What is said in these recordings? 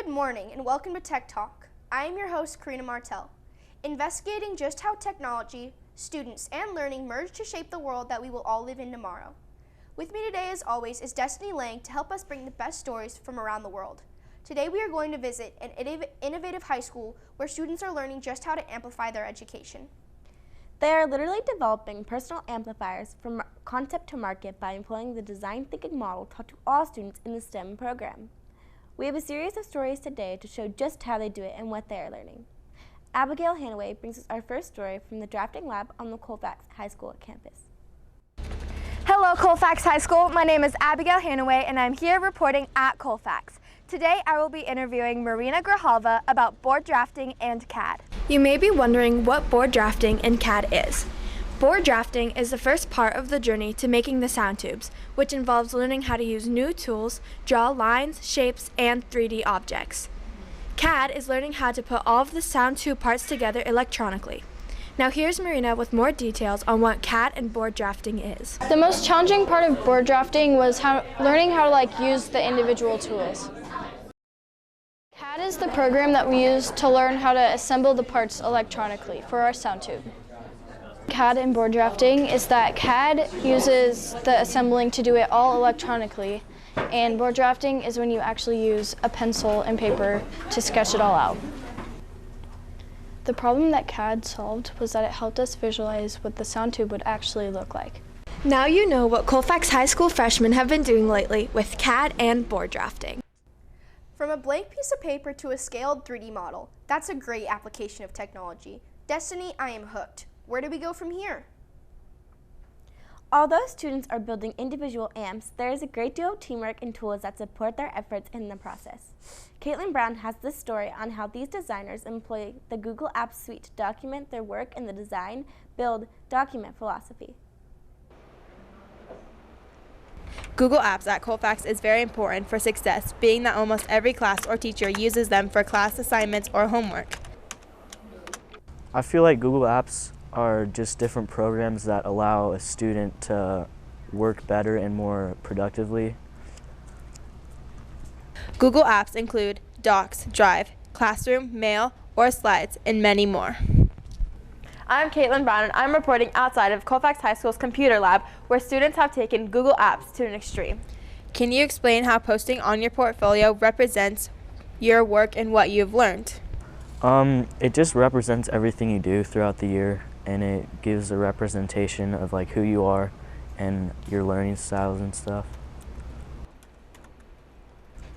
Good morning and welcome to Tech Talk. I am your host, Karina Martell, investigating just how technology, students, and learning merge to shape the world that we will all live in tomorrow. With me today, as always, is Destiny Lang to help us bring the best stories from around the world. Today we are going to visit an innovative high school where students are learning just how to amplify their education. They are literally developing personal amplifiers from concept to market by employing the design thinking model taught to all students in the STEM program. We have a series of stories today to show just how they do it and what they are learning. Abigail Hanaway brings us our first story from the drafting lab on the Colfax High School campus. Hello, Colfax High School. My name is Abigail Hanaway, and I'm here reporting at Colfax. Today, I will be interviewing Marina Grijalva about board drafting and CAD. You may be wondering what board drafting and CAD is. Board drafting is the first part of the journey to making the sound tubes, which involves learning how to use new tools, draw lines, shapes, and 3D objects. CAD is learning how to put all of the sound tube parts together electronically. Now here's Marina with more details on what CAD and board drafting is. The most challenging part of board drafting was learning how to use the individual tools. CAD is the program that we use to learn how to assemble the parts electronically for our sound tube. CAD and board drafting is that CAD uses the assembling to do it all electronically, and board drafting is when you actually use a pencil and paper to sketch it all out. The problem that CAD solved was that it helped us visualize what the sound tube would actually look like. Now you know what Colfax High School freshmen have been doing lately with CAD and board drafting. From a blank piece of paper to a scaled 3D model, that's a great application of technology. Destiny, I am hooked. Where do we go from here? Although students are building individual amps, there is a great deal of teamwork and tools that support their efforts in the process. Caitlin Brown has this story on how these designers employ the Google Apps suite to document their work in the design, build, document philosophy. Google Apps at Colfax is very important for success, being that almost every class or teacher uses them for class assignments or homework. I feel like Google Apps are just different programs that allow a student to work better and more productively. Google Apps include Docs, Drive, Classroom, Mail, or Slides, and many more. I'm Caitlin Brown, and I'm reporting outside of Colfax High School's computer lab, where students have taken Google Apps to an extreme. Can you explain how posting on your portfolio represents your work and what you've learned? It just represents everything you do throughout the year, and it gives a representation of who you are and your learning styles and stuff.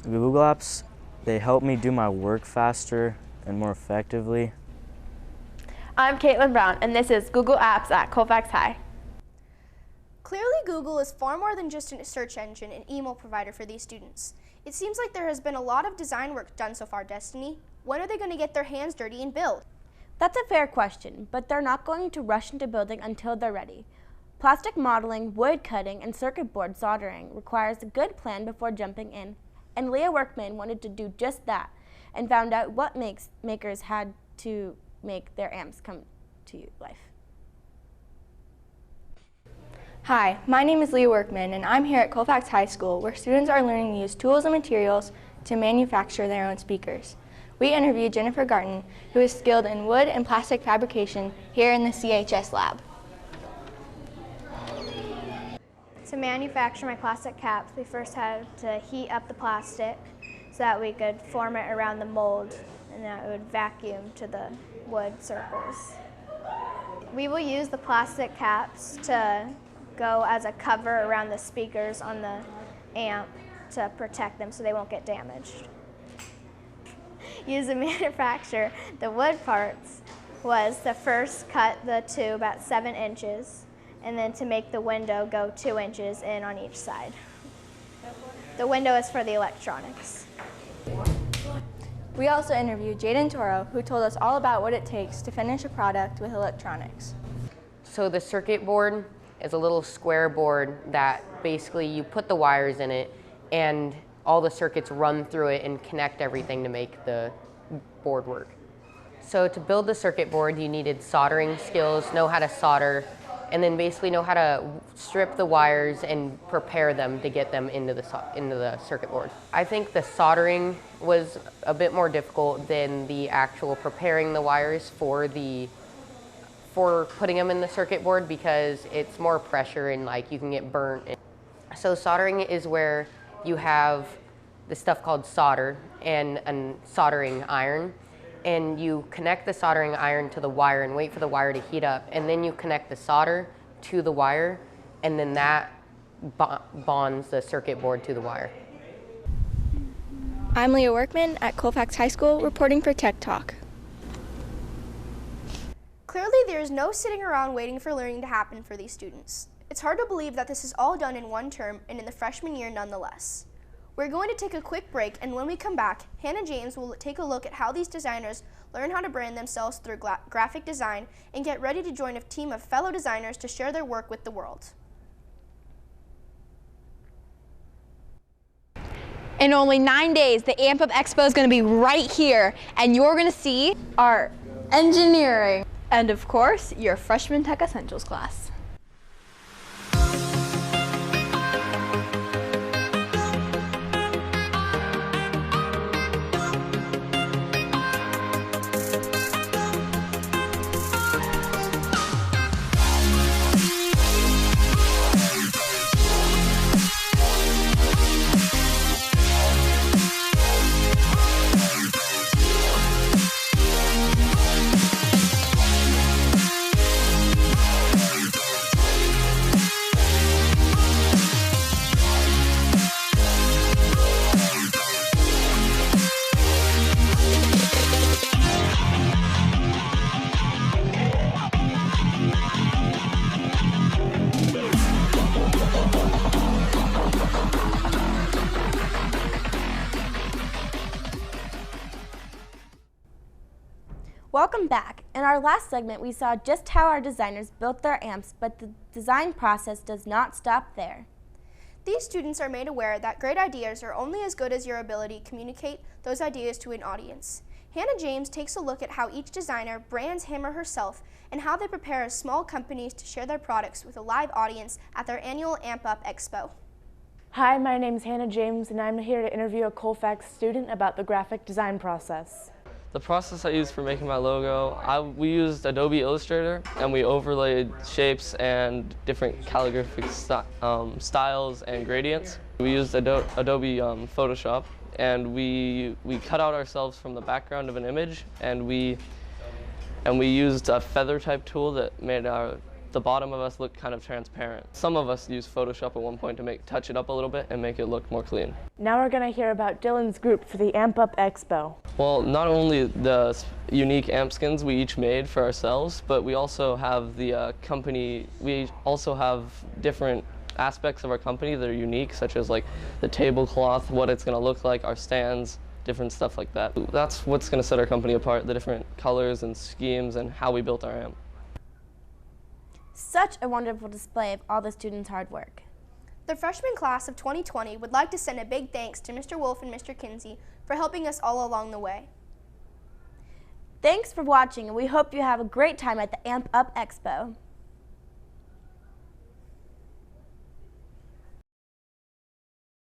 The Google Apps, they help me do my work faster and more effectively. I'm Caitlin Brown, and this is Google Apps at Colfax High. Clearly, Google is far more than just a search engine and email provider for these students. It seems like there has been a lot of design work done so far, Destiny. When are they going to get their hands dirty and build? That's a fair question, but they're not going to rush into building until they're ready. Plastic modeling, wood cutting, and circuit board soldering requires a good plan before jumping in, and Leah Workman wanted to do just that and found out what makers had to make their amps come to life. Hi, my name is Leah Workman, and I'm here at Colfax High School, where students are learning to use tools and materials to manufacture their own speakers. We interviewed Jennifer Garten, who is skilled in wood and plastic fabrication here in the CHS lab. To manufacture my plastic caps, we first had to heat up the plastic so that we could form it around the mold, and that it would vacuum to the wood circles. We will use the plastic caps to go as a cover around the speakers on the amp to protect them so they won't get damaged. Used to manufacture the wood parts was to first cut the tube at 7 inches and then to make the window go 2 inches in on each side. The window is for the electronics. We also interviewed Jaden Toro, who told us all about what it takes to finish a product with electronics. So the circuit board is a little square board that basically you put the wires in it and all the circuits run through it and connect everything to make the board work. So to build the circuit board, you needed soldering skills, know how to solder, and then basically know how to strip the wires and prepare them to get them into the circuit board. I think the soldering was a bit more difficult than the actual preparing the wires for putting them in the circuit board, because it's more pressure and like you can get burnt. So soldering is where you have this stuff called solder and a soldering iron, and you connect the soldering iron to the wire and wait for the wire to heat up, and then you connect the solder to the wire, and then that bonds the circuit board to the wire. I'm Leah Workman at Colfax High School, reporting for Tech Talk. Clearly, there is no sitting around waiting for learning to happen for these students. It's hard to believe that this is all done in one term and in the freshman year nonetheless. We're going to take a quick break, and when we come back, Hannah James will take a look at how these designers learn how to brand themselves through graphic design and get ready to join a team of fellow designers to share their work with the world. In only 9 days, the AMP Up Expo is going to be right here, and you're going to see art, engineering, and of course, your Freshman Tech Essentials class. Welcome back. In our last segment, we saw just how our designers built their amps, but the design process does not stop there. These students are made aware that great ideas are only as good as your ability to communicate those ideas to an audience. Hannah James takes a look at how each designer brands him or herself and how they prepare small companies to share their products with a live audience at their annual AMP Up Expo. Hi, my name is Hannah James, and I'm here to interview a Colfax student about the graphic design process. The process I used for making my logo, we used Adobe Illustrator, and we overlaid shapes and different calligraphic styles and gradients. We used Adobe Photoshop, and we cut out ourselves from the background of an image, and we used a feather type tool that made the bottom of us look kind of transparent. Some of us used Photoshop at one point to touch it up a little bit and make it look more clean. Now we're going to hear about Dylan's group for the AMP Up Expo. Well, not only the unique amp skins we each made for ourselves, but we also have the company, we also have different aspects of our company that are unique, such as like the tablecloth, what it's going to look like, our stands, different stuff like that. That's what's going to set our company apart, the different colors and schemes and how we built our amp. Such a wonderful display of all the students' hard work. The freshman class of 2020 would like to send a big thanks to Mr. Wolf and Mr. Kinsey for helping us all along the way. Thanks for watching, and we hope you have a great time at the AMP Up Expo.